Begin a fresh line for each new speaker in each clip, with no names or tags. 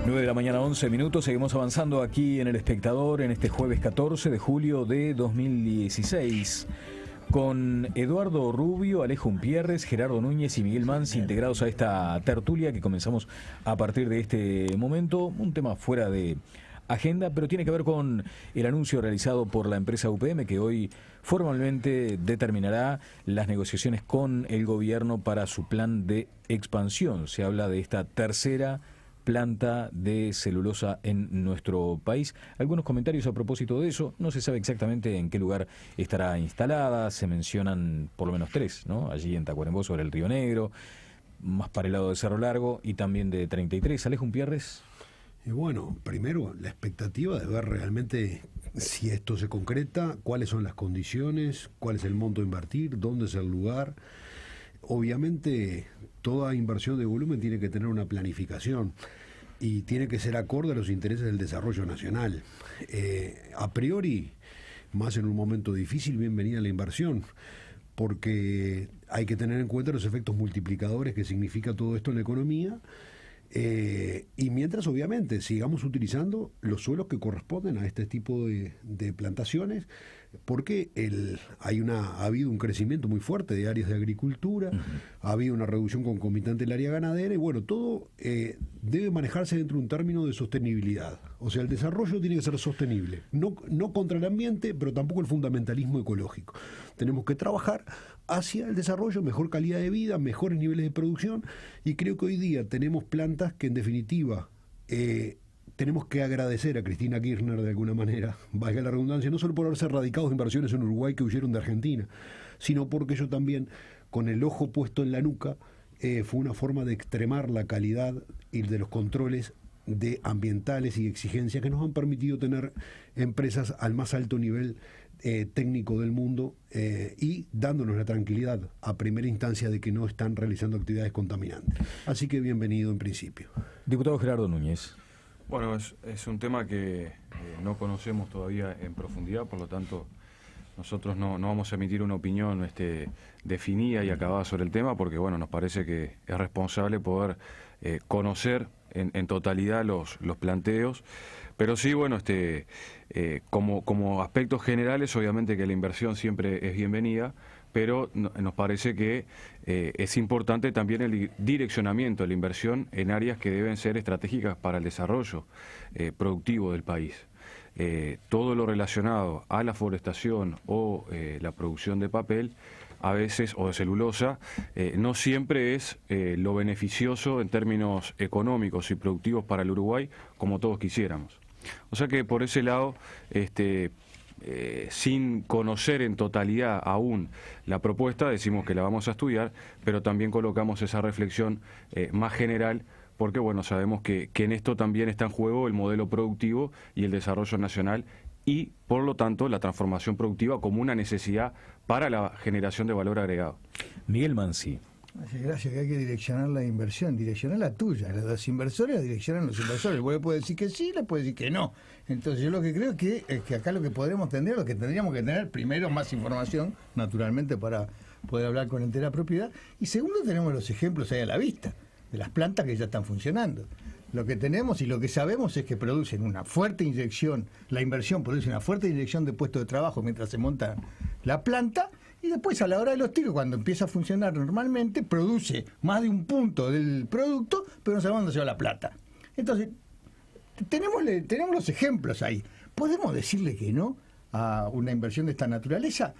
9 de la mañana, 11 minutos. Seguimos avanzando aquí en El Espectador en este jueves 14 de julio de 2016. Con Eduardo Rubio, Alejo Umpierres, Gerardo Núñez y Miguel Mansi integrados a esta tertulia que comenzamos a partir de este momento. Un tema fuera de agenda, pero tiene que ver con el anuncio realizado por la empresa UPM, que hoy formalmente determinará las negociaciones con el gobierno para su plan de expansión. Se habla de esta tercera planta de celulosa en nuestro país. Algunos comentarios a propósito de eso. No se sabe exactamente en qué lugar estará instalada. Se mencionan por lo menos tres, ¿no? Allí en Tacuarembó, sobre el Río Negro, más para el lado de Cerro Largo y también de 33. Alejo Umpierres.
Y bueno, primero la expectativa de ver realmente si esto se concreta, cuáles son las condiciones, cuál es el monto a invertir, dónde es el lugar. Obviamente toda inversión de volumen tiene que tener una planificación y tiene que ser acorde a los intereses del desarrollo nacional. A priori, más en un momento difícil, bienvenida la inversión, porque hay que tener en cuenta los efectos multiplicadores que significa todo esto en la economía. Y mientras, obviamente, sigamos utilizando los suelos que corresponden a este tipo de plantaciones, porque ha habido un crecimiento muy fuerte de áreas de agricultura, ha habido una reducción concomitante del área ganadera, y bueno, todo debe manejarse dentro de un término de sostenibilidad. O sea, el desarrollo tiene que ser sostenible, no contra el ambiente, pero tampoco el fundamentalismo ecológico. Tenemos que trabajar hacia el desarrollo, mejor calidad de vida, mejores niveles de producción, y creo que hoy día tenemos plantas que en definitiva tenemos que agradecer a Cristina Kirchner de alguna manera, valga la redundancia, no solo por haberse radicado inversiones en Uruguay que huyeron de Argentina, sino porque ello también, con el ojo puesto en la nuca, fue una forma de extremar la calidad y de los controles de ambientales y exigencias que nos han permitido tener empresas al más alto nivel técnico del mundo y dándonos la tranquilidad a primera instancia de que no están realizando actividades contaminantes. Así que bienvenido en principio.
Diputado Gerardo Núñez.
Bueno, es un tema que no conocemos todavía en profundidad, por lo tanto nosotros no vamos a emitir una opinión definida y acabada sobre el tema, porque bueno, nos parece que es responsable poder conocer en totalidad los planteos, pero sí, bueno, como aspectos generales, obviamente que la inversión siempre es bienvenida, pero nos parece que es importante también el direccionamiento de la inversión en áreas que deben ser estratégicas para el desarrollo productivo del país. Todo lo relacionado a la forestación o la producción de papel, a veces, o de celulosa, no siempre es lo beneficioso en términos económicos y productivos para el Uruguay como todos quisiéramos. O sea que por ese lado, sin conocer en totalidad aún la propuesta, decimos que la vamos a estudiar, pero también colocamos esa reflexión más general, porque bueno, sabemos que en esto también está en juego el modelo productivo y el desarrollo nacional, y por lo tanto la transformación productiva como una necesidad para la generación de valor agregado.
Miguel Mansi.
Gracias, que hay que direccionar la inversión, direccionar la tuya. Los inversores la direccionan los inversores. Vos le puedes decir que sí, le puedes decir que no. Entonces yo lo que creo es que acá lo que podremos tener, lo que tendríamos que tener, primero, más información, naturalmente, para poder hablar con entera propiedad, y segundo, tenemos los ejemplos ahí a la vista, de las plantas que ya están funcionando. Lo que tenemos y lo que sabemos es que producen una fuerte inyección, la inversión produce una fuerte inyección de puestos de trabajo mientras se monta la planta, y después a la hora de los tiros, cuando empieza a funcionar normalmente, produce más de un punto del producto, pero no sabemos dónde se va la plata. Entonces, tenemos los ejemplos ahí. ¿Podemos decirle que no a una inversión de esta naturaleza?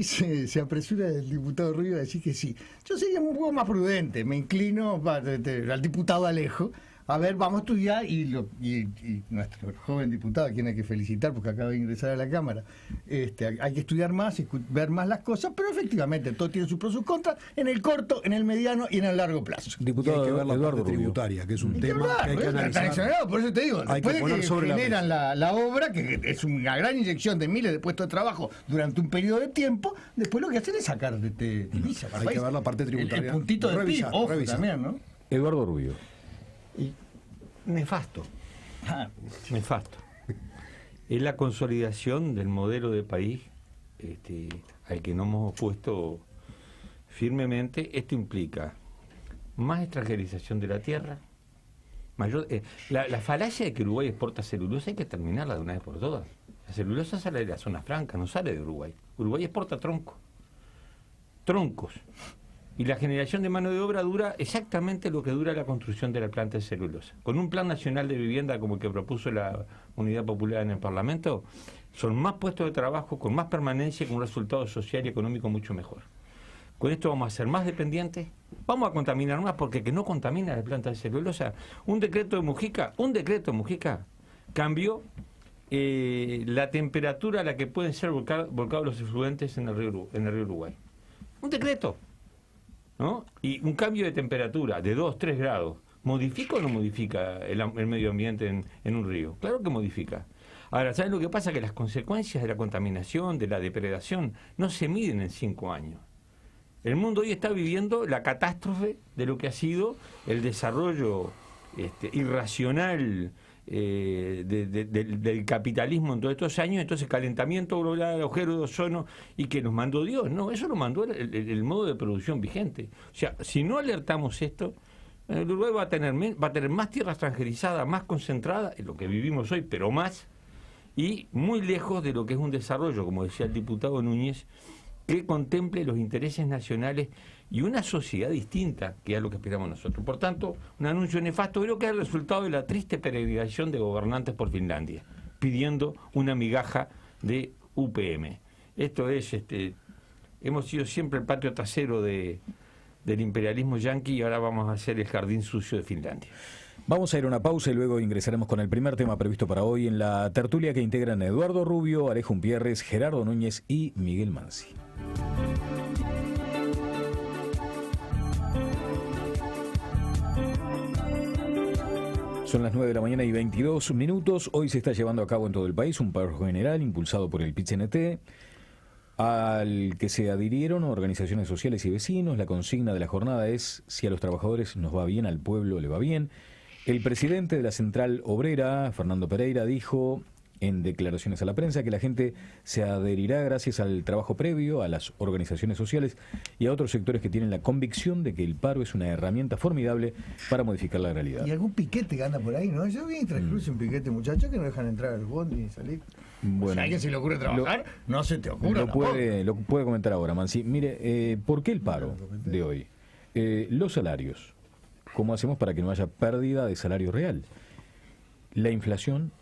Se apresura el diputado Rubio a decir que sí. Yo sería un poco más prudente, me inclino al diputado Alejo. A ver, vamos a estudiar, y nuestro joven diputado, a quien hay que felicitar porque acaba de ingresar a la Cámara, hay que estudiar más, ver más las cosas, pero efectivamente todo tiene sus pros y sus contras, en el corto, en el mediano y en el largo plazo.
Diputado,
hay que ver la
Eduardo
parte
Rubio.
tributaria, que es un tema que hay que analizar.
Por eso te digo, después de que generan la obra, que es una gran inyección de miles de puestos de trabajo durante un periodo de tiempo, después lo que hacen es sacar de divisa.
Hay que ver la parte tributaria.
El puntito de PIB, ojo, también, ¿no?
Eduardo Rubio.
Y nefasto. Nefasto. Es la consolidación del modelo de país al que nos hemos opuesto firmemente. Esto implica más extranjerización de la tierra, La falacia de que Uruguay exporta celulosa hay que terminarla de una vez por todas. La celulosa sale de la zona franca, no sale de Uruguay. Uruguay exporta troncos. Y la generación de mano de obra dura exactamente lo que dura la construcción de la planta de celulosa. Con un plan nacional de vivienda como el que propuso la Unidad Popular en el Parlamento, son más puestos de trabajo, con más permanencia y con un resultado social y económico mucho mejor. Con esto vamos a ser más dependientes, vamos a contaminar más, porque que no contamina la planta de celulosa. Un decreto de Mujica cambió la temperatura a la que pueden ser volcados los efluentes en el río Uruguay. Un decreto, ¿no? Y un cambio de temperatura de 2, 3 grados, ¿modifica o no modifica el medio ambiente en un río? Claro que modifica. Ahora, ¿saben lo que pasa? Que las consecuencias de la contaminación, de la depredación, no se miden en 5 años. El mundo hoy está viviendo la catástrofe de lo que ha sido el desarrollo irracional del capitalismo en todos estos años. Entonces, calentamiento global, agujero de ozono, y que nos mandó Dios. No, eso lo mandó el modo de producción vigente. O sea, si no alertamos esto, el Uruguay va a tener más tierra extranjerizada, más concentrada, en lo que vivimos hoy, pero más, y muy lejos de lo que es un desarrollo, como decía el diputado Núñez, que contemple los intereses nacionales y una sociedad distinta, que es lo que esperamos nosotros. Por tanto, un anuncio nefasto, creo que es el resultado de la triste peregrinación de gobernantes por Finlandia, pidiendo una migaja de UPM. Esto es, hemos sido siempre el patio trasero del imperialismo yanqui, y ahora vamos a hacer el jardín sucio de Finlandia.
Vamos a ir a una pausa y luego ingresaremos con el primer tema previsto para hoy en la tertulia que integran Eduardo Rubio, Alejo Umpierres, Gerardo Núñez y Miguel Mansi. Son las 9 de la mañana y 22 minutos. Hoy se está llevando a cabo en todo el país un paro general impulsado por el PIT-CNT, al que se adhirieron organizaciones sociales y vecinos. La consigna de la jornada es: si a los trabajadores nos va bien, al pueblo le va bien. El presidente de la Central Obrera, Fernando Pereira, dijo en declaraciones a la prensa que la gente se adherirá gracias al trabajo previo, a las organizaciones sociales y a otros sectores que tienen la convicción de que el paro es una herramienta formidable para modificar la realidad.
Y algún piquete que anda por ahí, ¿no? Yo vi transcurso un piquete, muchachos, que no dejan entrar al bondi ni salir.
Bueno,
si a alguien se le ocurre trabajar, no se te ocurre.
Lo puede comentar ahora, Mansi. Mire, ¿por qué el paro de hoy? Los salarios. ¿Cómo hacemos para que no haya pérdida de salario real? La inflación,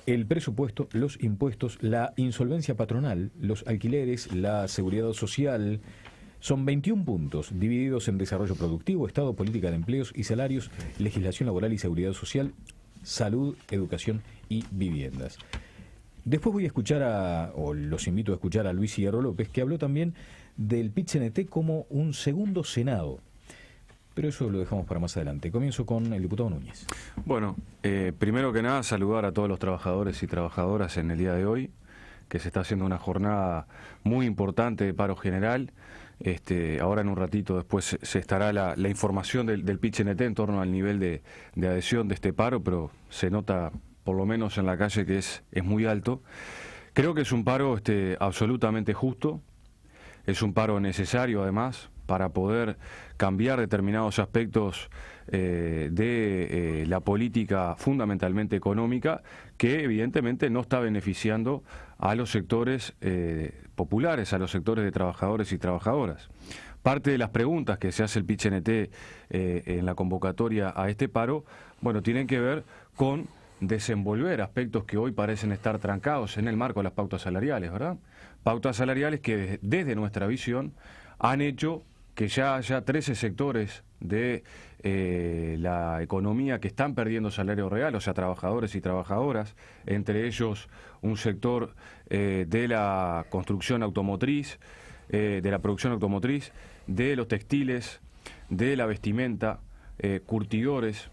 el presupuesto, los impuestos, la insolvencia patronal, los alquileres, la seguridad social. Son 21 puntos divididos en desarrollo productivo, Estado, política de empleos y salarios, legislación laboral y seguridad social, salud, educación y viviendas. Después voy a escuchar o los invito a escuchar a Luis Hierro López, que habló también del PIT-CNT como un segundo Senado. Pero eso lo dejamos para más adelante. Comienzo con el diputado Núñez.
Bueno, primero que nada, saludar a todos los trabajadores y trabajadoras en el día de hoy, que se está haciendo una jornada muy importante de paro general. Ahora en un ratito después se estará la información del PIT-CNT en torno al nivel de adhesión de este paro, pero se nota, por lo menos en la calle, que es muy alto. Creo que es un paro absolutamente justo, es un paro necesario además, para poder cambiar determinados aspectos de la política fundamentalmente económica, que evidentemente no está beneficiando a los sectores populares, a los sectores de trabajadores y trabajadoras. Parte de las preguntas que se hace el PIT-CNT en la convocatoria a este paro, bueno, tienen que ver con desenvolver aspectos que hoy parecen estar trancados en el marco de las pautas salariales, ¿verdad? Pautas salariales que desde nuestra visión han hecho que ya haya 13 sectores de la economía que están perdiendo salario real, o sea, trabajadores y trabajadoras, entre ellos un sector de la construcción automotriz, de la producción automotriz, de los textiles, de la vestimenta, curtidores,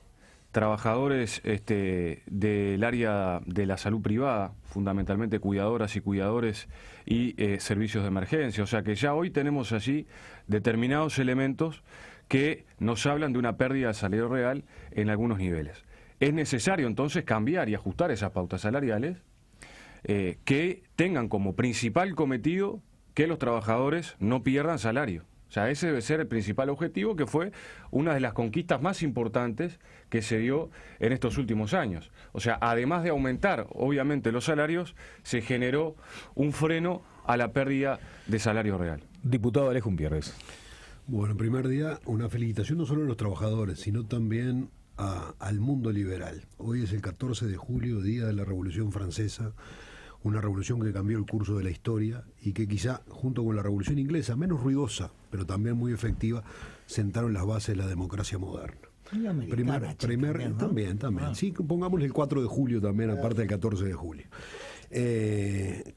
trabajadores del área de la salud privada, fundamentalmente cuidadoras y cuidadores y servicios de emergencia. O sea que ya hoy tenemos allí determinados elementos que nos hablan de una pérdida de salario real en algunos niveles. Es necesario entonces cambiar y ajustar esas pautas salariales que tengan como principal cometido que los trabajadores no pierdan salario, O sea, ese debe ser el principal objetivo, que fue una de las conquistas más importantes que se dio en estos últimos años. O sea, además de aumentar, obviamente, los salarios, se generó un freno a la pérdida de salario real.
Diputado Alejo Umpierres.
Bueno, en primer día, una felicitación no solo a los trabajadores, sino también al mundo liberal. Hoy es el 14 de julio, día de la Revolución Francesa, una revolución que cambió el curso de la historia y que quizá, junto con la Revolución Inglesa, menos ruidosa, pero también muy efectiva, sentaron las bases de la democracia moderna. También. Sí, pongámosle el 4 de julio también, aparte del 14 de julio.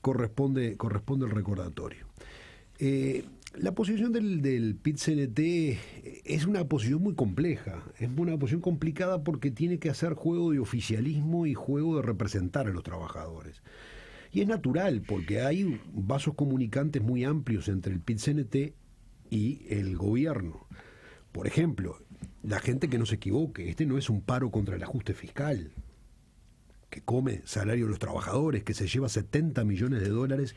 Corresponde el recordatorio. La posición del PIT-CNT es una posición muy compleja, es una posición complicada porque tiene que hacer juego de oficialismo y juego de representar a los trabajadores. Y es natural porque hay vasos comunicantes muy amplios entre el PIT-CNT y el gobierno. Por ejemplo, la gente que no se equivoque, este no es un paro contra el ajuste fiscal, que come salario de los trabajadores, que se lleva 70 millones de dólares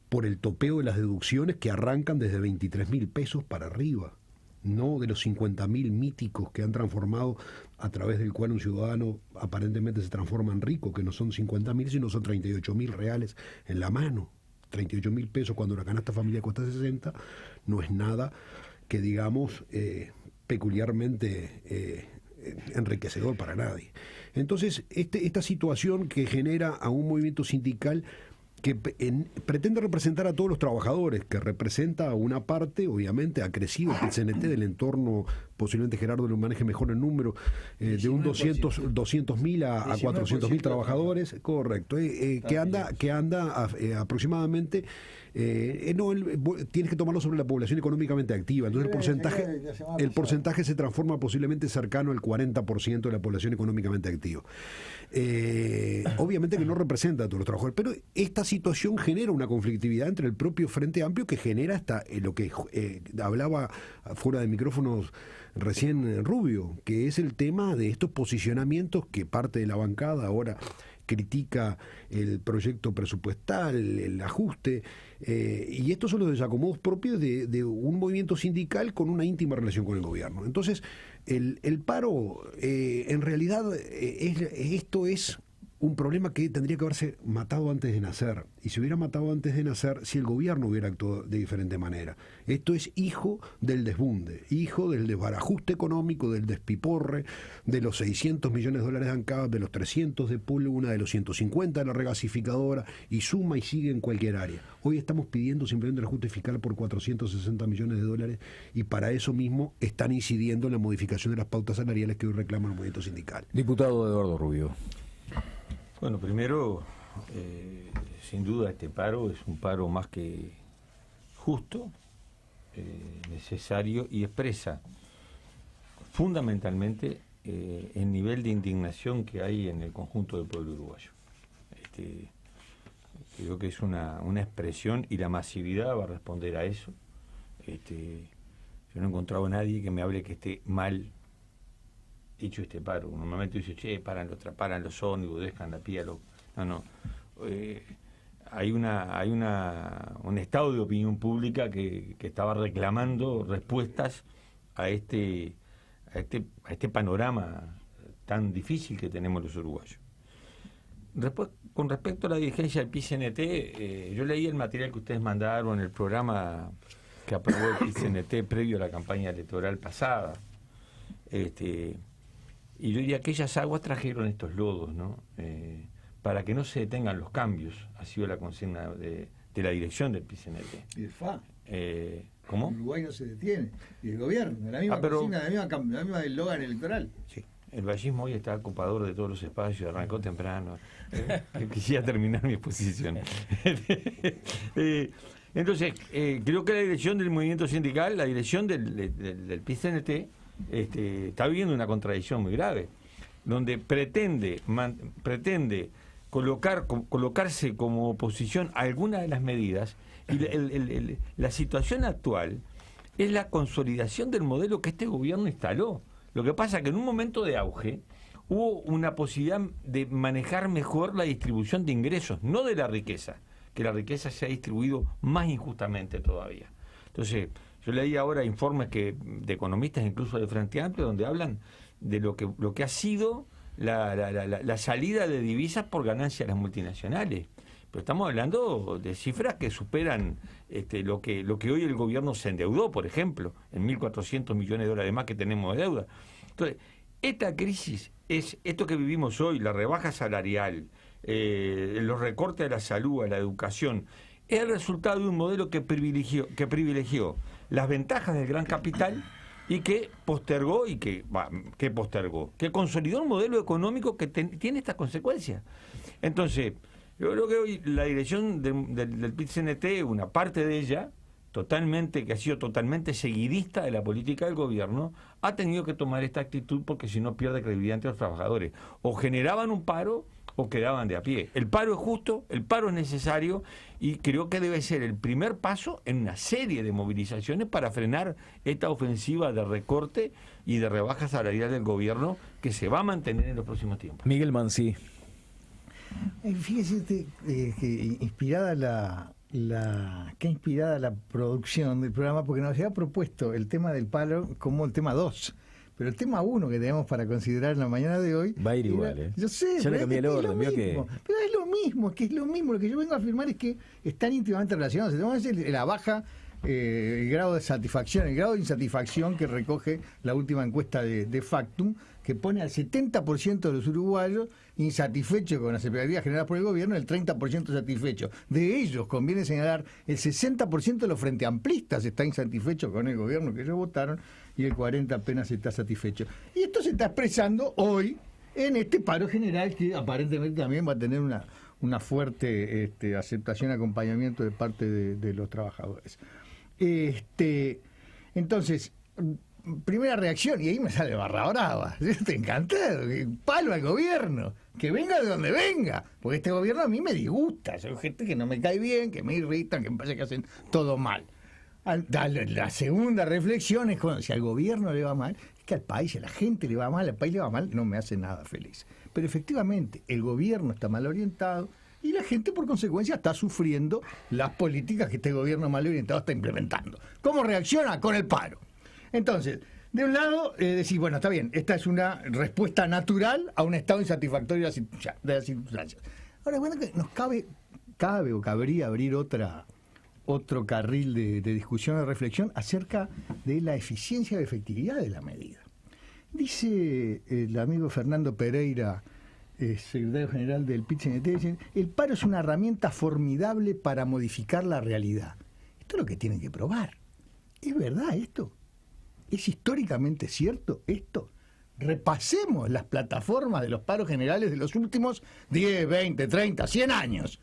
por el topeo de las deducciones que arrancan desde 23.000 pesos para arriba, no de los 50.000 míticos que han transformado, a través del cual un ciudadano aparentemente se transforma en rico, que no son 50.000, sino son 38.000 reales en la mano. 38.000 pesos cuando la canasta familiar cuesta 60, no es nada que digamos peculiarmente enriquecedor para nadie. Entonces, esta situación que genera a un movimiento sindical que pretende representar a todos los trabajadores, que representa a una parte, obviamente, ha crecido el PIT-CNT del entorno, posiblemente Gerardo lo maneje mejor el número, de un 200.000 a 400.000 trabajadores, correcto, que anda aproximadamente, tienes que tomarlo sobre la población económicamente activa, entonces el porcentaje se transforma posiblemente cercano al 40% de la población económicamente activa. Obviamente que no representa a todos los trabajadores, pero esta situación genera una conflictividad entre el propio Frente Amplio, que genera hasta lo que hablaba fuera de micrófonos recién Rubio, que es el tema de estos posicionamientos que parte de la bancada ahora critica el proyecto presupuestal, el ajuste, y estos son los desacomodos propios de un movimiento sindical con una íntima relación con el gobierno. Entonces, el paro, en realidad, esto es un problema que tendría que haberse matado antes de nacer, y se hubiera matado antes de nacer si el gobierno hubiera actuado de diferente manera. Esto es hijo del desbunde, hijo del desbarajuste económico, del despiporre, de los 600 millones de dólares de ANCAP, de los 300 de Púlguna, de los 150 de la regasificadora, y suma y sigue en cualquier área. Hoy estamos pidiendo simplemente el ajuste fiscal por 460 millones de dólares, y para eso mismo están incidiendo en la modificación de las pautas salariales que hoy reclama el movimiento sindical.
Diputado Eduardo Rubio.
Bueno, primero, sin duda este paro es un paro más que justo, necesario, y expresa fundamentalmente el nivel de indignación que hay en el conjunto del pueblo uruguayo. Creo que es una expresión, y la masividad va a responder a eso. Yo no he encontrado a nadie que me hable que esté mal hecho este paro. Normalmente dice, paran los ómnibus, dejan la pía. No. Hay un estado de opinión pública que estaba reclamando respuestas a este panorama tan difícil que tenemos los uruguayos. Después, con respecto a la dirigencia del PIT-CNT, yo leí el material que ustedes mandaron en el programa que aprobó el PIT-CNT previo a la campaña electoral pasada. Y yo diría que aquellas aguas trajeron estos lodos, ¿no? Para que no se detengan los cambios, ha sido la consigna de la dirección del PIT-CNT.
Y el FA.
¿Cómo?
Uruguay no se detiene. Y el gobierno, la misma consigna, la misma eslogan electoral.
Sí. El vallismo hoy está ocupador de todos los espacios, arrancó temprano. Quisiera terminar mi exposición. Entonces, creo que la dirección del movimiento sindical, la dirección del PIT-CNT, está viviendo una contradicción muy grave, donde pretende colocarse como oposición a alguna de las medidas, y la situación actual es la consolidación del modelo que este gobierno instaló. Lo que pasa es que en un momento de auge hubo una posibilidad de manejar mejor la distribución de ingresos, no de la riqueza, que la riqueza se ha distribuido más injustamente todavía. Entonces, Yo leí ahora informes de economistas, incluso del Frente Amplio, donde hablan de lo que ha sido la salida de divisas por ganancia de las multinacionales. Pero estamos hablando de cifras que superan lo que hoy el gobierno se endeudó, por ejemplo, en 1.400 millones de dólares más que tenemos de deuda. Entonces, esta crisis es esto que vivimos hoy, la rebaja salarial, los recortes a la salud, a la educación, es el resultado de un modelo que privilegió las ventajas del gran capital y que consolidó un modelo económico que tiene estas consecuencias. Entonces, yo creo que hoy la dirección del PIT-CNT, una parte de ella, que ha sido totalmente seguidista de la política del gobierno, ha tenido que tomar esta actitud porque si no pierde credibilidad entre los trabajadores. O generaban un paro o quedaban de a pie. El paro es justo, el paro es necesario y creo que debe ser el primer paso en una serie de movilizaciones para frenar esta ofensiva de recorte y de rebaja salarial del gobierno que se va a mantener en los próximos tiempos.
Miguel Mansi.
Fíjese usted que inspirada la producción del programa, porque nos había propuesto el tema del paro como el tema 2. Pero el tema 1 que tenemos para considerar en la mañana de hoy...
Va a ir igual, ¿eh?
Yo sé,
ya le cambié el orden, vio que...
Pero es lo mismo, Lo que yo vengo a afirmar es que están íntimamente relacionados. Tenemos la baja, el grado de satisfacción, el grado de insatisfacción que recoge la última encuesta de Factum, que pone al 70% de los uruguayos insatisfechos con las expectativas generadas por el gobierno, el 30% satisfechos. De ellos, conviene señalar, el 60% de los frente amplistas está insatisfecho con el gobierno que ellos votaron y el 40% apenas está satisfecho. Y esto se está expresando hoy en este paro general que aparentemente también va a tener una fuerte aceptación y acompañamiento de parte de los trabajadores. Entonces, primera reacción, y ahí me sale barra brava. Yo estoy encantado, palo al gobierno, que venga de donde venga, porque este gobierno a mí me disgusta, son gente que no me cae bien, que me irritan, que me parece que hacen todo mal. La segunda reflexión es cuando si al gobierno le va mal, es que al país, a la gente le va mal, al país le va mal, no me hace nada feliz. Pero efectivamente, el gobierno está mal orientado y la gente por consecuencia está sufriendo las políticas que este gobierno mal orientado está implementando. ¿Cómo reacciona? Con el paro. Entonces, de un lado, decir, bueno, está bien, esta es una respuesta natural a un estado insatisfactorio de las circunstancias. Ahora, bueno, que nos cabría abrir otro carril de discusión, de reflexión acerca de la eficiencia y efectividad de la medida. Dice el amigo Fernando Pereira, secretario general del PIT-CNT, el paro es una herramienta formidable para modificar la realidad. Esto es lo que tienen que probar. ¿Es verdad esto? ¿Es históricamente cierto esto? Repasemos las plataformas de los paros generales de los últimos 10, 20, 30, 100 años.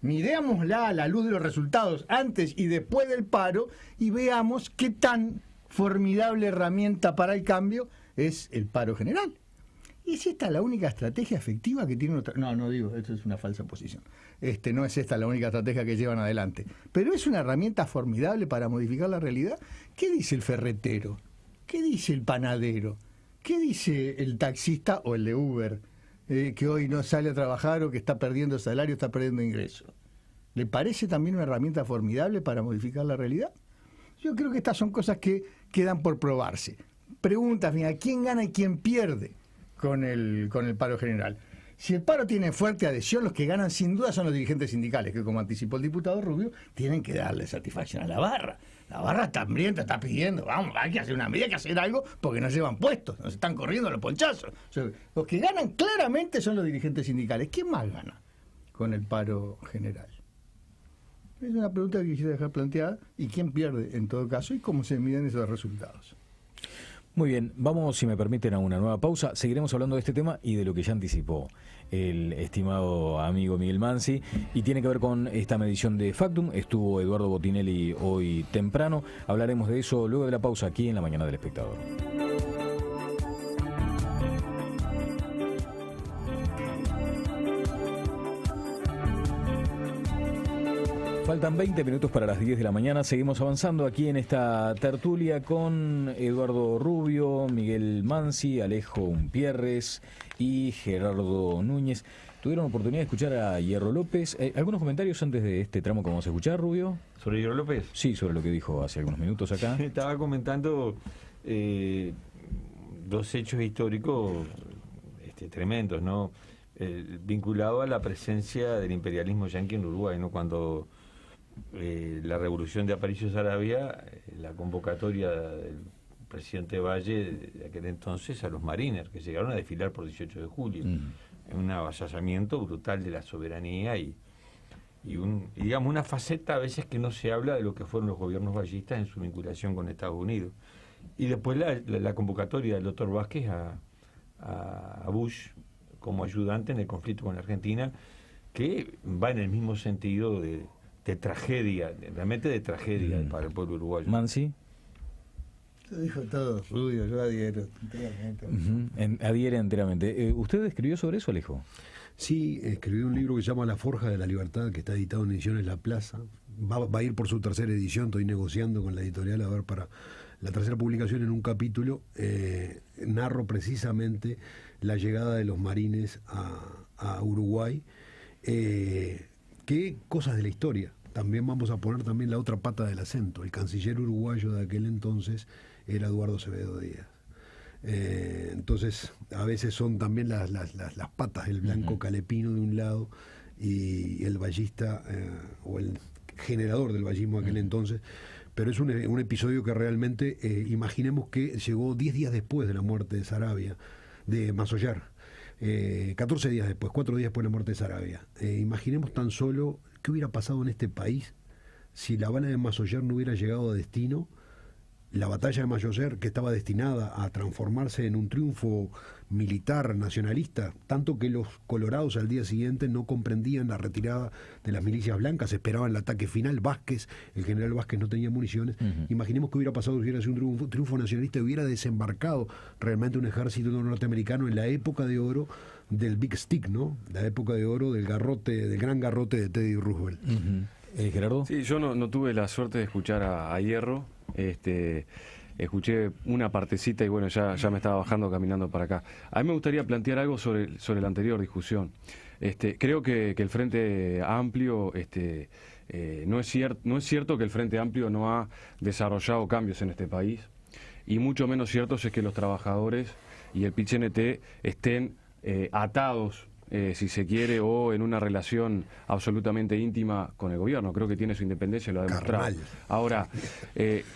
Mirémosla a la luz de los resultados antes y después del paro y veamos qué tan formidable herramienta para el cambio es el paro general. ¿Y es esta la única estrategia efectiva que tiene otra? No digo, eso es una falsa posición. No es esta la única estrategia que llevan adelante. Pero es una herramienta formidable para modificar la realidad. ¿Qué dice el ferretero? ¿Qué dice el panadero? ¿Qué dice el taxista o el de Uber? Que hoy no sale a trabajar o que está perdiendo salario, está perdiendo ingresos. ¿Le parece también una herramienta formidable para modificar la realidad? Yo creo que estas son cosas que quedan por probarse. Preguntas, mira, ¿quién gana y quién pierde con el paro general? Si el paro tiene fuerte adhesión, los que ganan sin duda son los dirigentes sindicales, que como anticipó el diputado Rubio, tienen que darle satisfacción a la barra. La barra está hambrienta, está pidiendo, vamos, hay que hacer una medida, hay que hacer algo, porque no llevan puestos, nos están corriendo los ponchazos. O sea, los que ganan claramente son los dirigentes sindicales. ¿Quién más gana con el paro general? Es una pregunta que quisiera dejar planteada. ¿Y quién pierde en todo caso? ¿Y cómo se miden esos resultados?
Muy bien, vamos, si me permiten, a una nueva pausa. Seguiremos hablando de este tema y de lo que ya anticipó el estimado amigo Miguel Mansi, y tiene que ver con esta medición de Factum. Estuvo Eduardo Botinelli hoy temprano. Hablaremos de eso luego de la pausa aquí en La Mañana del Espectador. Faltan 20 minutos para las 10 de la mañana. Seguimos avanzando aquí en esta tertulia con Eduardo Rubio, Miguel Mansi, Alejo Umpierres y Gerardo Núñez. tuvieron oportunidad de escuchar a Hierro López. ¿Algunos comentarios antes de este tramo que vamos a escuchar, Rubio?
¿Sobre Hierro López?
Sí, sobre lo que dijo hace algunos minutos acá.
Estaba comentando dos hechos históricos tremendos, ¿no? Vinculado a la presencia del imperialismo yanqui en Uruguay, ¿no? Cuando la revolución de Aparicio Saravia, la convocatoria del presidente Valle de aquel entonces a los mariners que llegaron a desfilar por 18 de julio, en un avasallamiento brutal de la soberanía y digamos una faceta a veces que no se habla de lo que fueron los gobiernos vallistas en su vinculación con Estados Unidos. Y después la convocatoria del doctor Vázquez a Bush como ayudante en el conflicto con la Argentina, que va en el mismo sentido de tragedia, realmente de tragedia para el pueblo uruguayo.
Mansi.
Lo dijo todo, Rubio, yo adhiero enteramente.
Adhiere enteramente. ¿Usted escribió sobre eso, Alejo?
Sí, escribí un libro que se llama La Forja de la Libertad, que está editado en Ediciones La Plaza. Va a ir por su tercera edición, estoy negociando con la editorial a ver para la tercera publicación. En un capítulo narro precisamente la llegada de los marines a Uruguay. ¿Qué cosas de la historia? También vamos a poner también la otra pata del acento. El canciller uruguayo de aquel entonces era Eduardo Acevedo Díaz. Entonces, a veces son también las patas del blanco calepino de un lado y el vallista o el generador del vallismo de aquel entonces. Pero es un episodio que realmente, imaginemos que llegó 10 días después de la muerte de Saravia, de Massollar, 14 días después, 4 días después de la muerte de Saravia. Imaginemos tan solo qué hubiera pasado en este país si la bala de Massollar no hubiera llegado a destino. La batalla de Massollar, que estaba destinada a transformarse en un triunfo militar nacionalista, tanto que los colorados al día siguiente no comprendían la retirada de las milicias blancas, esperaban el ataque final. Vázquez, el general Vázquez, no tenía municiones. Imaginemos qué hubiera pasado si hubiera sido un triunfo nacionalista y hubiera desembarcado realmente un ejército norteamericano en la época de oro del Big Stick, ¿no? La época de oro del gran garrote de Teddy Roosevelt.
Gerardo.
Sí, yo no tuve la suerte de escuchar a Hierro. Escuché una partecita y bueno, ya me estaba bajando caminando para acá. A mí me gustaría plantear algo sobre la anterior discusión. Creo que el Frente Amplio, no es cierto que el Frente Amplio no ha desarrollado cambios en este país, y mucho menos cierto es que los trabajadores y el PIT-CNT estén atados, si se quiere, o en una relación absolutamente íntima con el gobierno. Creo que tiene su independencia y lo ha demostrado.
Carnal.
Ahora,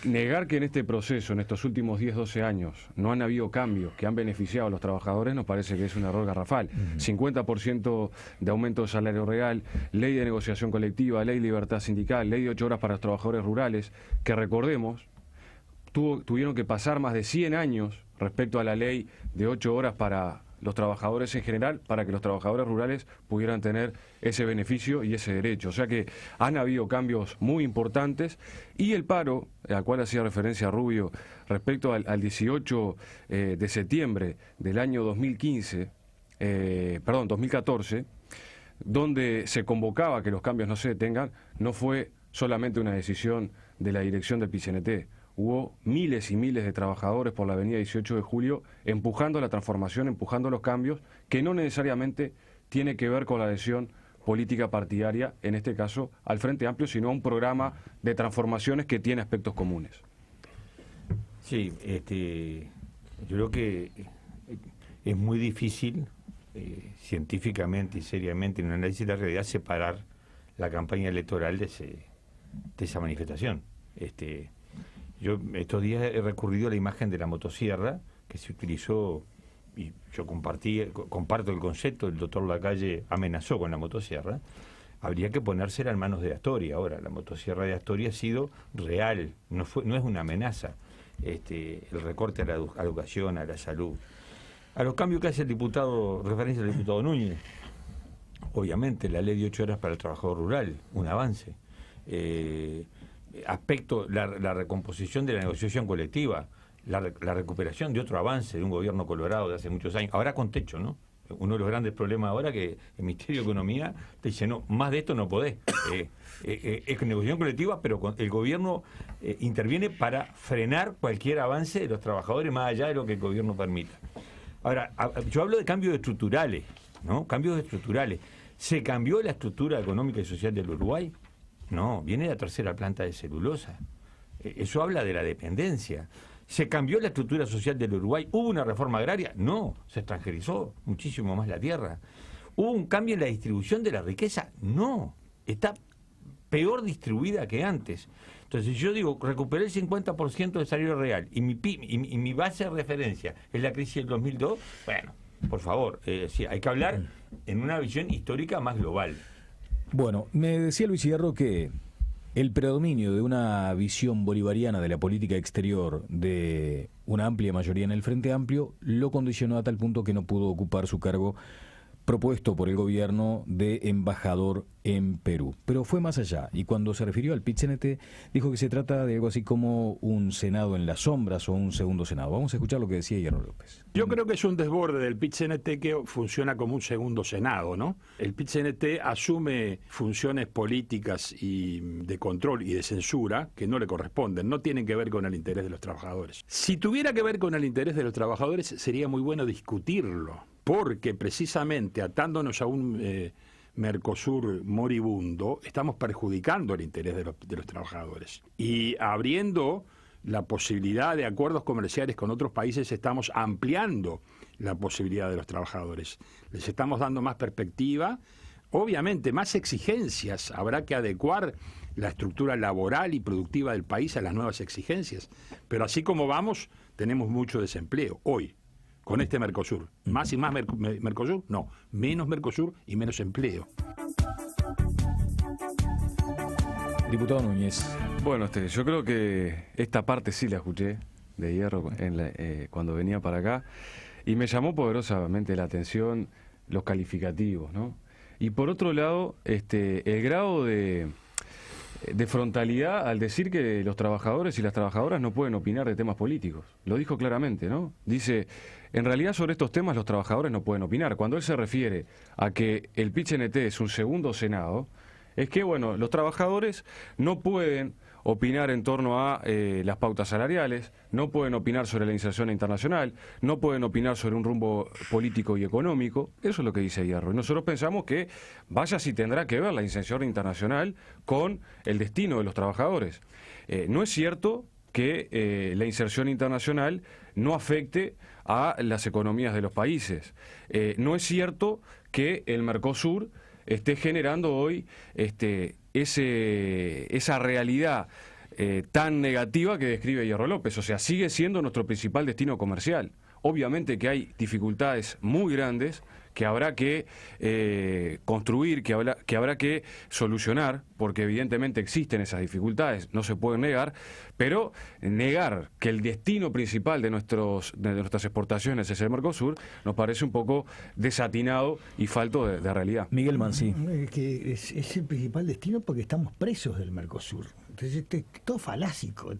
negar que en este proceso, en estos últimos 10, 12 años, no han habido cambios que han beneficiado a los trabajadores, nos parece que es un error garrafal. 50% de aumento de salario real, ley de negociación colectiva, ley de libertad sindical, ley de 8 horas para los trabajadores rurales, que recordemos, tuvieron que pasar más de 100 años respecto a la ley de 8 horas para los trabajadores en general, para que los trabajadores rurales pudieran tener ese beneficio y ese derecho. O sea que han habido cambios muy importantes, y el paro, al cual hacía referencia Rubio, respecto al 18 de septiembre del año 2014, donde se convocaba que los cambios no se detengan, no fue solamente una decisión de la dirección del PIT-CNT. Hubo miles y miles de trabajadores por la avenida 18 de Julio empujando la transformación, empujando los cambios, que no necesariamente tiene que ver con la adhesión política partidaria, en este caso al Frente Amplio, sino a un programa de transformaciones que tiene aspectos comunes.
Sí, yo creo que es muy difícil científicamente y seriamente en un análisis de la realidad separar la campaña electoral de esa manifestación. Yo estos días he recurrido a la imagen de la motosierra que se utilizó, y yo comparto el concepto. El doctor Lacalle amenazó con la motosierra. Habría que ponérsela en manos de Astoria. Ahora, la motosierra de Astoria ha sido real, no es una amenaza. El recorte a la educación, a la salud, a los cambios que hace el diputado, referencia al diputado Núñez. Obviamente, la ley de 8 horas para el trabajador rural, un avance. Aspecto, la recomposición de la negociación colectiva, la recuperación de otro avance de un gobierno colorado de hace muchos años, ahora con techo, ¿no? Uno de los grandes problemas ahora que el Ministerio de Economía te dice, no, más de esto no podés. Es negociación colectiva, pero el gobierno interviene para frenar cualquier avance de los trabajadores más allá de lo que el gobierno permita. Ahora, yo hablo de cambios estructurales, ¿no? Cambios estructurales. ¿Se cambió la estructura económica y social del Uruguay? No, viene la tercera planta de celulosa. Eso habla de la dependencia. ¿Se cambió la estructura social del Uruguay? ¿Hubo una reforma agraria? No, se extranjerizó muchísimo más la tierra. ¿Hubo un cambio en la distribución de la riqueza? No, está peor distribuida que antes. Entonces yo digo, recuperé el 50% del salario real y mi base de referencia es la crisis del 2002, bueno, por favor, sí, hay que hablar en una visión histórica más global.
Bueno, me decía Luis Hierro que el predominio de una visión bolivariana de la política exterior de una amplia mayoría en el Frente Amplio lo condicionó a tal punto que no pudo ocupar su cargo propuesto por el gobierno de embajador en Perú. Pero fue más allá, y cuando se refirió al PIT-CNT, dijo que se trata de algo así como un Senado en las sombras o un segundo Senado. Vamos a escuchar lo que decía Hierro López.
Yo creo que es un desborde del PIT-CNT que funciona como un segundo Senado, ¿no? El PIT-CNT asume funciones políticas y de control y de censura que no le corresponden, no tienen que ver con el interés de los trabajadores. Si tuviera que ver con el interés de los trabajadores, sería muy bueno discutirlo, porque precisamente atándonos a un Mercosur moribundo, estamos perjudicando el interés de los trabajadores. Y abriendo la posibilidad de acuerdos comerciales con otros países, estamos ampliando la posibilidad de los trabajadores. Les estamos dando más perspectiva, obviamente más exigencias. Habrá que adecuar la estructura laboral y productiva del país a las nuevas exigencias. Pero así como vamos, tenemos mucho desempleo hoy. Con este Mercosur. ¿Más y más Mercosur? No. Menos Mercosur y menos empleo.
Diputado Núñez.
Bueno, yo creo que esta parte sí la escuché de Hierro cuando venía para acá y me llamó poderosamente la atención los calificativos, ¿no? Y por otro lado, el grado de frontalidad al decir que los trabajadores y las trabajadoras no pueden opinar de temas políticos. Lo dijo claramente, ¿no? Dice, en realidad sobre estos temas los trabajadores no pueden opinar. Cuando él se refiere a que el PIT-CNT es un segundo Senado, es que, bueno, los trabajadores no pueden opinar en torno a las pautas salariales, no pueden opinar sobre la inserción internacional, no pueden opinar sobre un rumbo político y económico. Eso es lo que dice Hierro. Y nosotros pensamos que vaya si tendrá que ver la inserción internacional con el destino de los trabajadores. No es cierto que la inserción internacional no afecte a las economías de los países. No es cierto que el Mercosur esté generando hoy esa realidad tan negativa que describe Hierro López. O sea, sigue siendo nuestro principal destino comercial. Obviamente que hay dificultades muy grandes que habrá que construir, que habrá que solucionar, porque evidentemente existen esas dificultades, no se pueden negar, pero negar que el destino principal de nuestras exportaciones es el Mercosur nos parece un poco desatinado y falto de realidad.
Miguel Mansi.
Que es el principal destino porque estamos presos del Mercosur. Entonces, todo falásico.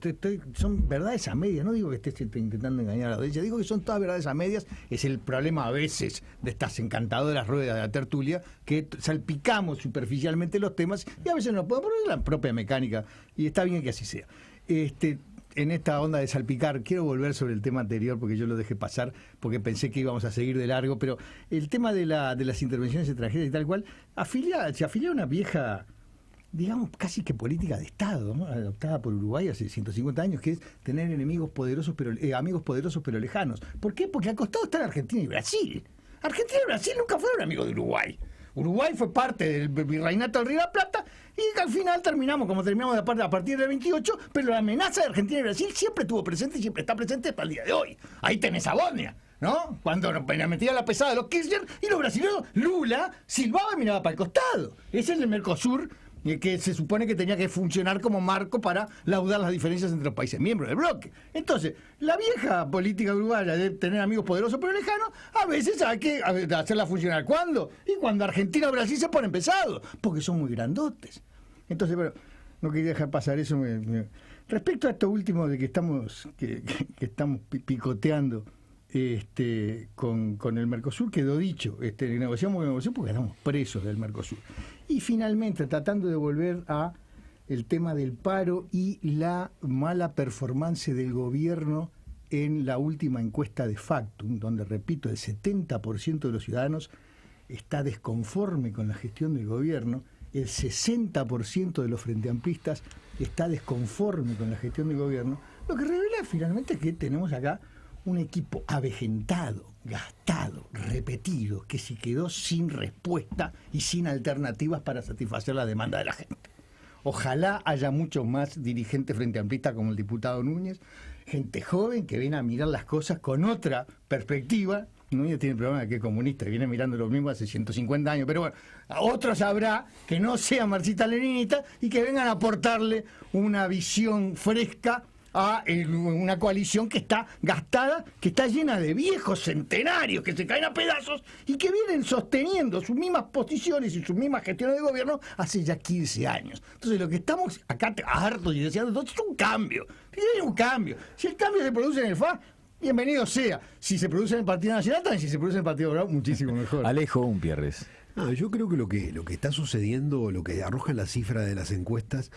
Son verdades a medias. No digo que estés intentando engañar a la audiencia, digo que son todas verdades a medias. Es el problema a veces de estas encantadoras ruedas de la tertulia, que salpicamos superficialmente los temas y a veces no podemos poner la propia mecánica. Y está bien que así sea. En esta onda de salpicar, quiero volver sobre el tema anterior porque yo lo dejé pasar, porque pensé que íbamos a seguir de largo, pero el tema de las intervenciones extranjeras y tal cual, se afilia a una vieja, digamos, casi que política de Estado, ¿no? Adoptada por Uruguay hace 150 años, que es tener amigos poderosos pero lejanos. ¿Por qué? Porque al costado están Argentina y Brasil. Argentina y Brasil nunca fueron amigos de Uruguay. Uruguay fue parte del virreinato del Río de la Plata y al final terminamos como terminamos a partir del 28, pero la amenaza de Argentina y Brasil siempre estuvo presente y siempre está presente hasta el día de hoy. Ahí tenés a Bosnia, ¿no? Cuando nos metían la pesada de los Kirchner y los brasileños, Lula silbaba y miraba para el costado. Ese es el Mercosur, que se supone que tenía que funcionar como marco para laudar las diferencias entre los países miembros del bloque. Entonces, la vieja política uruguaya de tener amigos poderosos pero lejanos, a veces hay que hacerla funcionar. ¿Cuándo? Y cuando Argentina o Brasil se ponen pesados, porque son muy grandotes. Entonces, bueno, no quería dejar pasar eso. Respecto a esto último de que estamos picoteando con el Mercosur, quedó dicho, negociamos con el Mercosur porque estamos presos del Mercosur. Y finalmente, tratando de volver a el tema del paro y la mala performance del gobierno en la última encuesta de Factum, donde, repito, el 70% de los ciudadanos está desconforme con la gestión del gobierno, el 60% de los frenteamplistas está desconforme con la gestión del gobierno, lo que revela finalmente que tenemos acá un equipo avejentado, gastado, repetido, que se quedó sin respuesta y sin alternativas para satisfacer la demanda de la gente. Ojalá haya muchos más dirigentes frenteamplistas como el diputado Núñez, gente joven que viene a mirar las cosas con otra perspectiva. Núñez tiene el problema de que es comunista, viene mirando lo mismo hace 150 años, pero bueno, a otros habrá que no sean marxistas-leninistas y que vengan a aportarle una visión fresca a una coalición que está gastada, que está llena de viejos centenarios que se caen a pedazos y que vienen sosteniendo sus mismas posiciones y sus mismas gestiones de gobierno hace ya 15 años. Entonces lo que estamos acá hartos y deseando todos es un cambio. Hay un cambio. Si el cambio se produce en el FA, bienvenido sea. Si se produce en el Partido Nacional, también. Si se produce en el Partido Bravo, muchísimo mejor.
Alejo Umpierres.
Yo creo que lo que está sucediendo, lo que arrojan las cifras de las encuestas,